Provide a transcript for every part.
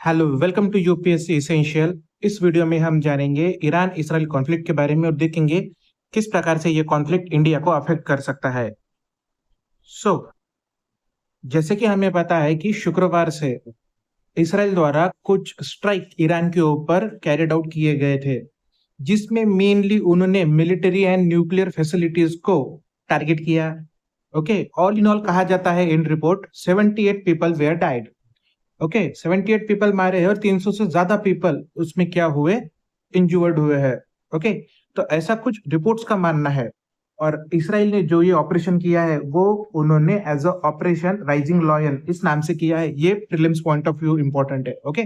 Hello, welcome to UPSC essential. इस video में हम जानेंगे ईरान इसराइल कॉन्फ्लिक्ट के बारे में और देखेंगे किस प्रकार से ये कॉन्फ्लिक्ट इंडिया को अफेक्ट कर सकता है। जैसे कि हमें पता है कि शुक्रवार से इसराइल द्वारा कुछ स्ट्राइक ईरान के ऊपर कैरिड आउट किए गए थे, जिसमें मेनली उन्होंने मिलिट्री एंड न्यूक्लियर फैसिलिटीज को टारगेट किया। ओके, ऑल इन ऑल कहा जाता है in report 78 people were died. Okay, 78 people मारे हैं और 300 से ज्यादा पीपल उसमें क्या हुए, इंजर्ड हुए हैं। ओके, तो ऐसा कुछ रिपोर्ट्स का मानना है। और इसराइल ने जो ये ऑपरेशन किया है वो उन्होंने as a operation rising lion इस नाम से किया है। ये prelims point of view important है। ओके,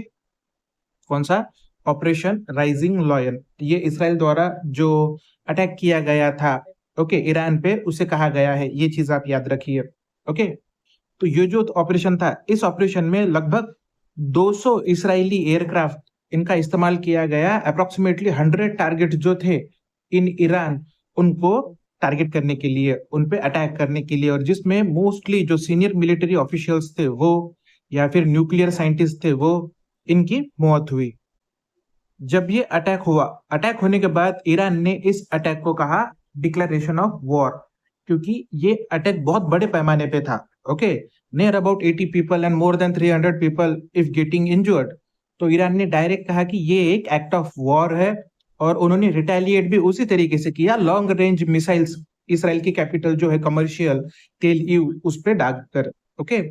कौन सा ऑपरेशन राइजिंग लॉयन, ये इसराइल द्वारा जो अटैक किया गया था ओके ईरान पे, उसे कहा गया है। ये चीज आप याद रखिए। ओके, तो ये जो ऑपरेशन था, इस ऑपरेशन में लगभग 200 इसराइली एयरक्राफ्ट इनका इस्तेमाल किया गया। अप्रोक्सीमेटली 100 टारगेट जो थे इन ईरान, उनको टारगेट करने के लिए, उन पे अटैक करने के लिए, और जिसमें मोस्टली जो सीनियर मिलिट्री ऑफिशियल्स थे वो या फिर न्यूक्लियर साइंटिस्ट थे वो, इनकी मौत हुई। जब ये अटैक हुआ, अटैक होने के बाद ईरान ने इस अटैक को कहा डिक्लेरेशन ऑफ वॉर, क्योंकि ये अटैक बहुत बड़े पैमाने पे था। Okay, near about 80 people and more than 300 people if getting injured. तो ईरान ने डायरेक्ट कहा कि ये एक एक्ट ऑफ वॉर है, और उन्होंने रिटेलिएट भी उसी तरीके से किया, लॉन्ग रेंज मिसाइल्स इसराइल की कैपिटल जो है कमर्शियल टेल ईव उस पर डालकर। ओके,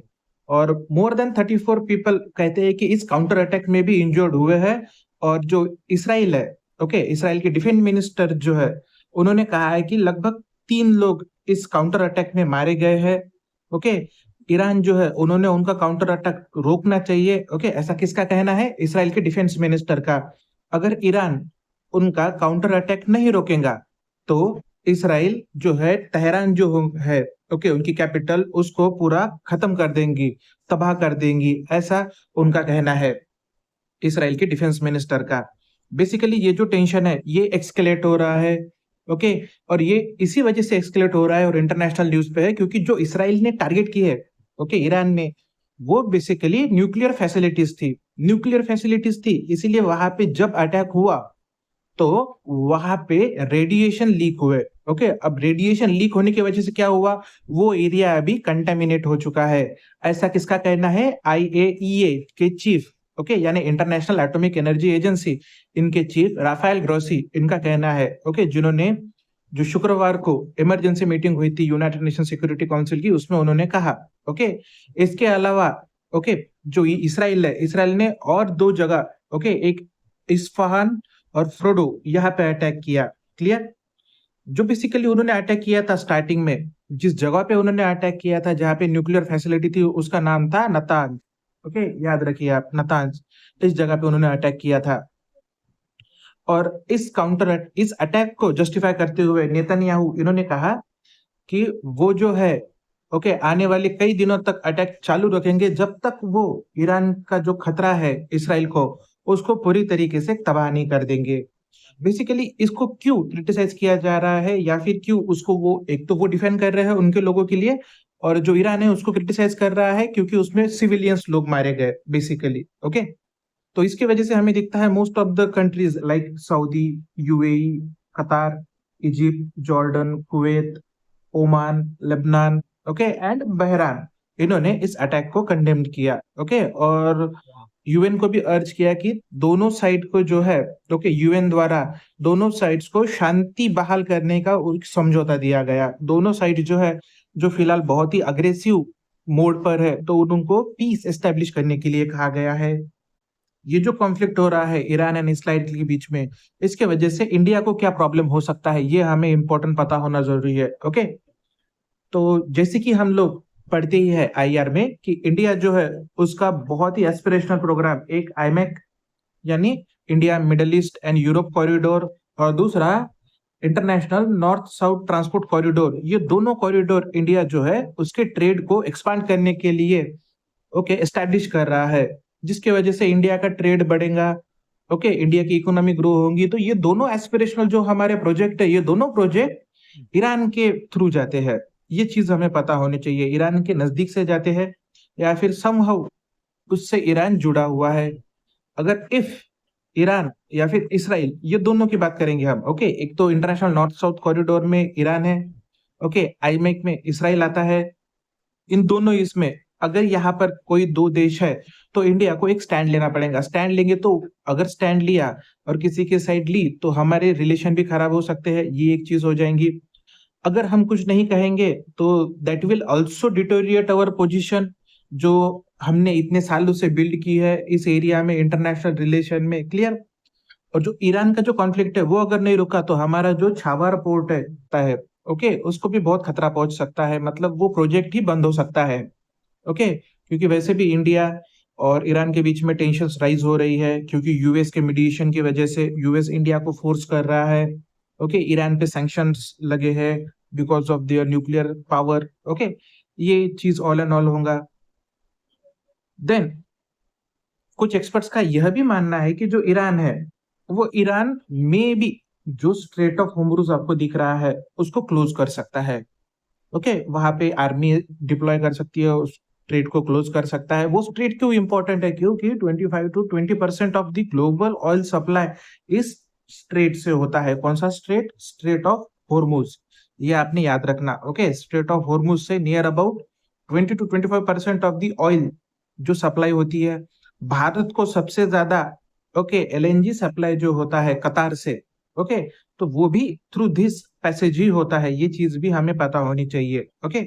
और मोर देन 34 पीपल कहते हैं कि इस काउंटर अटैक में भी इंजर्ड हुए हैं। और जो इसराइल है, ओके, इसराइल के डिफेंस मिनिस्टर जो है, उन्होंने कहा है कि लगभग 3 लोग इस काउंटर अटैक में मारे गए हैं। ओके, ईरान जो है उन्होंने उनका काउंटर अटैक रोकना चाहिए। ओके, ऐसा किसका कहना है? इसराइल के डिफेंस मिनिस्टर का। अगर ईरान उनका काउंटर अटैक नहीं रोकेगा तो इसराइल जो है तेहरान जो है, ओके, उनकी कैपिटल, उसको पूरा खत्म कर देंगी, तबाह कर देंगी, ऐसा उनका कहना है इसराइल के डिफेंस मिनिस्टर का। बेसिकली ये जो टेंशन है ये एक्सकेलेट हो रहा है। ओके, और ये इसी वजह से एक्सकेलेट हो रहा है और इंटरनेशनल न्यूज पे है, क्योंकि जो इसराइल ने टारगेट की है ओके ईरान में, वो बेसिकली न्यूक्लियर फैसिलिटीज थी। न्यूक्लियर फैसिलिटीज थी, इसीलिए वहां पे जब अटैक हुआ तो वहां पे रेडिएशन लीक हुए। ओके, अब रेडिएशन लीक होने की वजह से क्या हुआ, वो एरिया अभी कंटेमिनेट हो चुका है। ऐसा किसका कहना है? आईएईए के चीफ, ओके, यानी इंटरनेशनल एटॉमिक एनर्जी एजेंसी, इनके चीफ राफेल ग्रोसी, इनका कहना है। ओके, जिन्होंने जो शुक्रवार को इमरजेंसी मीटिंग हुई थी यूनाइटेड नेशन सिक्योरिटी काउंसिल की, उसमें उन्होंने कहा। ओके, इसके अलावा ओके, जो ये इसराइल है, इसराइल ने और 2 जगह, ओके, एक इस्फहान और फ्रोडो, यहाँ पे अटैक किया। क्लियर? जो बेसिकली उन्होंने अटैक किया था स्टार्टिंग में, जिस जगह पे उन्होंने अटैक किया था जहां पे न्यूक्लियर फैसिलिटी थी, उसका नाम था नतांज। ओके, याद रखिए आप, नतांज, इस जगह पे उन्होंने अटैक किया था। और इस अटैक को जस्टिफाई करते हुए नेतन्याहू, इन्होंने कहा कि वो जो है ओके आने वाले कई दिनों तक अटैक चालू रखेंगे, जब तक वो ईरान का जो खतरा है इसराइल को, उसको पूरी तरीके से तबाह नहीं कर देंगे। बेसिकली इसको क्यों क्रिटिसाइज किया जा रहा है, या फिर क्यों उसको, वो एक तो वो डिफेंड कर रहे हैं उनके लोगों के लिए, और जो ईरान है उसको क्रिटिसाइज कर रहा है क्योंकि उसमें सिविलियंस लोग मारे गए बेसिकली। ओके, तो इसके वजह से हमें दिखता है most of the countries like Saudi, UAE, Qatar, Egypt, Jordan, Kuwait, Oman, Lebanon, okay, and Bahrain, इन्होंने इस अटैक को कंडेम किया। ओके, और यूएन को भी अर्ज किया कि दोनों साइड को जो है, ओके, यूएन द्वारा दोनों साइड्स को शांति बहाल करने का एक समझौता दिया गया। दोनों साइड जो है, जो फिलहाल बहुत ही अग्रेसिव मोड पर है, तो उनको पीस एस्टेब्लिश करने के लिए कहा गया है। ये जो कॉन्फ्लिक्ट हो रहा है ईरान एंड इसराइल के बीच में, इसके वजह से इंडिया को क्या प्रॉब्लम हो सकता है, ये हमें इंपॉर्टेंट पता होना जरूरी है। ओके, तो जैसे कि हम लोग पढ़ते ही है आईआर में कि इंडिया जो है उसका बहुत ही एस्पिरेशनल प्रोग्राम, एक आईमैक यानी India middle east and Europe corridor, और दूसरा international north south transport corridor, ये दोनों कॉरिडोर इंडिया जो है उसके ट्रेड को एक्सपांड करने के लिए ओके एस्टैब्लिश कर रहा है, जिसकी वजह से इंडिया का ट्रेड बढ़ेगा। ओके, इंडिया की इकोनॉमी ग्रो होगी। तो ये दोनों एस्पिरेशनल जो हमारे प्रोजेक्ट है, ये दोनों प्रोजेक्ट ईरान के थ्रू जाते हैं। ये चीज हमें पता होनी चाहिए, ईरान के नजदीक से जाते हैं या फिर समहाउ उससे ईरान जुड़ा हुआ है। अगर इफ ईरान या फिर इसराइल, ये दोनों की बात करेंगे हम, ओके। एक तो इंटरनेशनल नॉर्थ साउथ कॉरिडोर में ईरान है, ओके, आईमेक में इसराइल आता है। इन दोनों इसमें अगर यहाँ पर कोई दो देश है तो इंडिया को एक स्टैंड लेना पड़ेगा। स्टैंड लेंगे तो अगर स्टैंड लिया और किसी की साइड ली तो हमारे रिलेशन भी खराब हो सकते हैं, ये एक चीज हो जाएंगी। अगर हम कुछ नहीं कहेंगे तो that will also deteriorate our position, जो हमने इतने सालों से बिल्ड की है इस एरिया में, इंटरनेशनल रिलेशन में, क्लियर। और जो ईरान का जो कॉन्फ्लिक्ट है वो अगर नहीं रुका तो हमारा जो छावर पोर्ट है, ओके, उसको भी बहुत खतरा पहुंच सकता है, मतलब वो प्रोजेक्ट ही बंद हो सकता है, ओके। क्योंकि वैसे भी इंडिया और ईरान के बीच में टेंशन्स राइज हो रही है, क्योंकि यूएस के मीडिएशन की वजह से यूएस इंडिया को फोर्स कर रहा है, ओके। ईरान पे सैंक्शंस लगे हैं because of their nuclear power, okay. ये चीज ऑल एंड ऑल होगा। देन कुछ एक्सपर्ट्स का यह भी मानना है कि जो ईरान है वो ईरान में भी जो स्ट्रेट ऑफ होर्मुज आपको दिख रहा है उसको क्लोज कर सकता है, ओके। वहां पे आर्मी डिप्लॉय कर सकती है, उस स्ट्रेट को क्लोज कर सकता है। वो स्ट्रेट क्यों इंपॉर्टेंट है? क्योंकि 25 to 20% of the global oil supply इस स्ट्रेट से होता है। कौन सा स्ट्रेट? Straight of Hormuz. ये आपने याद रखना, ओके। स्ट्रेट ऑफ होर्मुज से near about 20 to 25% of the oil जो सप्लाई होती है। भारत को सबसे ज्यादा, ओके, एलएनजी सप्लाई जो होता है कतार से, ओके, तो वो भी थ्रू दिस पैसेज ही होता है। ये चीज भी हमें पता होनी चाहिए, ओके।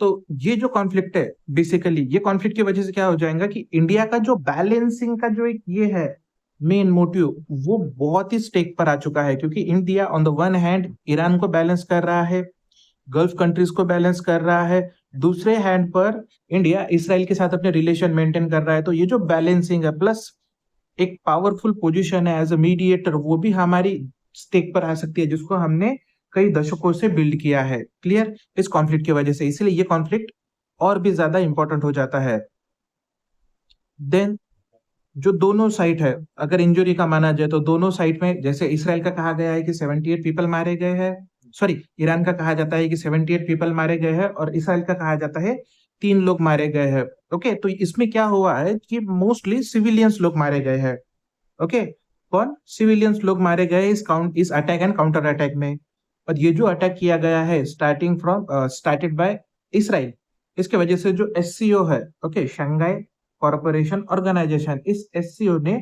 तो ये जो कॉन्फ्लिक्ट है, बेसिकली ये कॉन्फ्लिक्ट की वजह से क्या हो जाएगा कि इंडिया का जो बैलेंसिंग का जो एक ये है मेन मोटिव, वो बहुत ही स्टेक पर आ चुका है। क्योंकि India on the one hand Iran को बैलेंस कर रहा है, गल्फ कंट्रीज को बैलेंस कर रहा है, दूसरे हैंड पर इंडिया इसराइल के साथ अपने रिलेशन मेंटेन कर रहा है। तो ये जो बैलेंसिंग है प्लस एक पावरफुल पोजीशन है एज अ मीडिएटर, वो भी हमारी स्टेक पर आ सकती है, जिसको हमने कई दशकों से बिल्ड किया है, क्लियर, इस कॉन्फ्लिक्ट की वजह से। इसलिए ये कॉन्फ्लिक्ट और भी ज्यादा इंपॉर्टेंट हो जाता है। देन जो दोनों साइड है, अगर इंजरी का माना जाए तो दोनों साइड में, जैसे इसराइल का कहा गया है कि 78 पीपल मारे गए हैं, सॉरी, ईरान का कहा जाता है कि 78 पीपल मारे गए हैं, और इसराइल का कहा जाता है 3 लोग मारे गए हैं, ओके। तो इसमें क्या हुआ है कि मोस्टली सिविलियंस लोग मारे गए हैं, ओके। कौन? सिविलियंस लोग मारे गए इस अटैक एंड काउंटर अटैक में। और ये जो अटैक किया गया है स्टार्टेड बाय इसराइल, इसके वजह से जो एससीओ है, ओके, शंघाई कॉरपोरेशन ऑर्गेनाइजेशन, इस एससीओ ने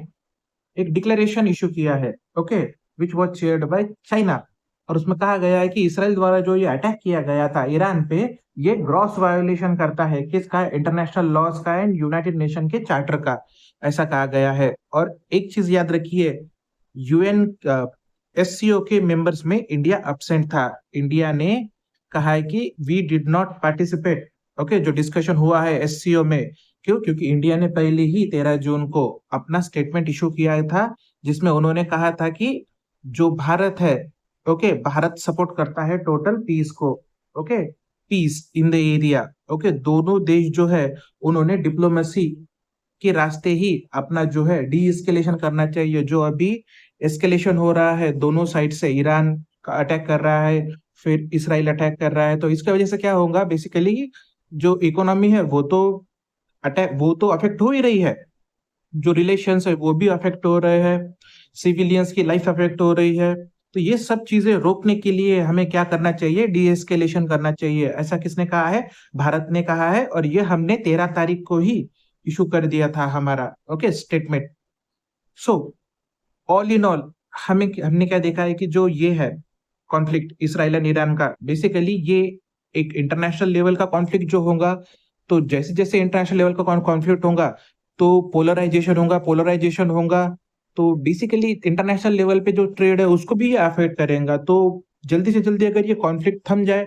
एक डिक्लेरेशन इशू किया है, okay, which was chaired by China. और उसमें कहा गया है कि इसराइल द्वारा जो ये अटैक किया गया था ईरान पे, ये ग्रॉस वायोलेशन करता है किसका? इंटरनेशनल लॉज का एंड यूनाइटेड नेशन के चार्टर का, ऐसा कहा गया है। और एक चीज याद रखिए, यूएन एससीओ के मेंबर्स में इंडिया अब्सेंट था। इंडिया ने कहा है कि we did not participate, okay, जो डिस्कशन हुआ है एससीओ में। क्यों? क्योंकि इंडिया ने पहले ही 13 जून को अपना स्टेटमेंट इशू किया था, जिसमें उन्होंने कहा था कि जो भारत है, ओके, भारत सपोर्ट करता है टोटल पीस को, okay, peace in the area, okay. दोनों देश जो है उन्होंने डिप्लोमेसी के रास्ते ही अपना जो है डी एस्केलेशन करना चाहिए। जो अभी एस्केलेशन हो रहा है दोनों साइड से, ईरान का अटैक कर रहा है, फिर इसराइल अटैक कर रहा है, तो इसकी वजह से क्या होगा? बेसिकली जो इकोनॉमी है वो तो अफेक्ट हो ही रही है, जो रिलेशंस है वो भी अफेक्ट हो रहे हैं, सिविलियंस की लाइफ अफेक्ट हो रही है। तो ये सब चीजें रोकने के लिए हमें क्या करना चाहिए? डी एस्केलेशन करना चाहिए। ऐसा किसने कहा है? भारत ने कहा है, और ये हमने 13 तारीख को ही इशू कर दिया था हमारा, okay, statement. So all in all हमने क्या देखा है कि जो ये है कॉन्फ्लिक्ट इसराइल एंड ईरान का, बेसिकली ये एक इंटरनेशनल लेवल का कॉन्फ्लिक्ट जो होगा। तो जैसे जैसे इंटरनेशनल लेवल का कॉन्फ्लिक्ट होगा तो पोलराइजेशन होगा, तो बेसिकली इंटरनेशनल लेवल पे जो ट्रेड है उसको भी ये अफेक्ट करेगा। तो जल्दी से जल्दी अगर ये कॉन्फ्लिक्ट थम जाए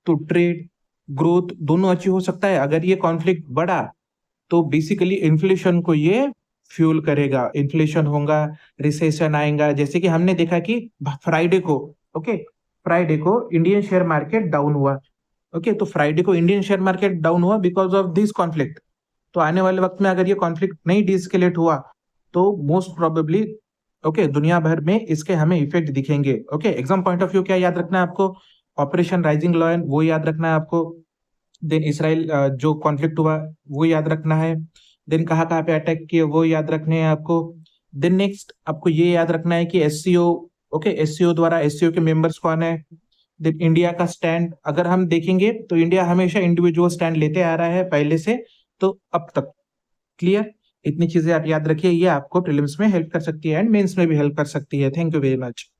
तो ट्रेड ग्रोथ दोनों अच्छी हो सकता है। अगर ये कॉन्फ्लिक्ट बढ़ा तो बेसिकली इन्फ्लेशन को ये फ्यूल करेगा, इन्फ्लेशन होगा, रिसेशन आएगा। जैसे कि हमने देखा कि फ्राइडे को, ओके, फ्राइडे को इंडियन शेयर मार्केट डाउन हुआ, ओके। तो फ्राइडे को इंडियन शेयर मार्केट डाउन हुआ बिकॉज ऑफ दिस कॉन्फ्लिक्ट। तो आने वाले वक्त में अगर ये कॉन्फ्लिक्ट नहीं डिस्केलेट हुआ तो मोस्ट प्रोबेबली, ओके, दुनिया भर में इसके हमें इफेक्ट दिखेंगे, okay. Exam point of view क्या याद रखना है आपको? ऑपरेशन राइजिंग लॉयन, वो याद रखना है आपको। देन इसराइल जो कॉन्फ्लिक्ट हुआ वो याद रखना है। देन कहाँ कहाँ पे अटैक किए वो याद रखने हैं आपको। देन नेक्स्ट आपको ये याद रखना है कि एससीओ, ओके, एससीओ द्वारा एससीओ के मेंबर्स कौन है। देन इंडिया का स्टैंड अगर हम देखेंगे तो इंडिया हमेशा इंडिविजुअल स्टैंड लेते आ रहा है पहले से, तो अब तक। क्लियर, इतनी चीजें आप याद रखिए, ये आपको प्रीलिम्स में हेल्प कर सकती है एंड मेंस में भी हेल्प कर सकती है। Thank you very much.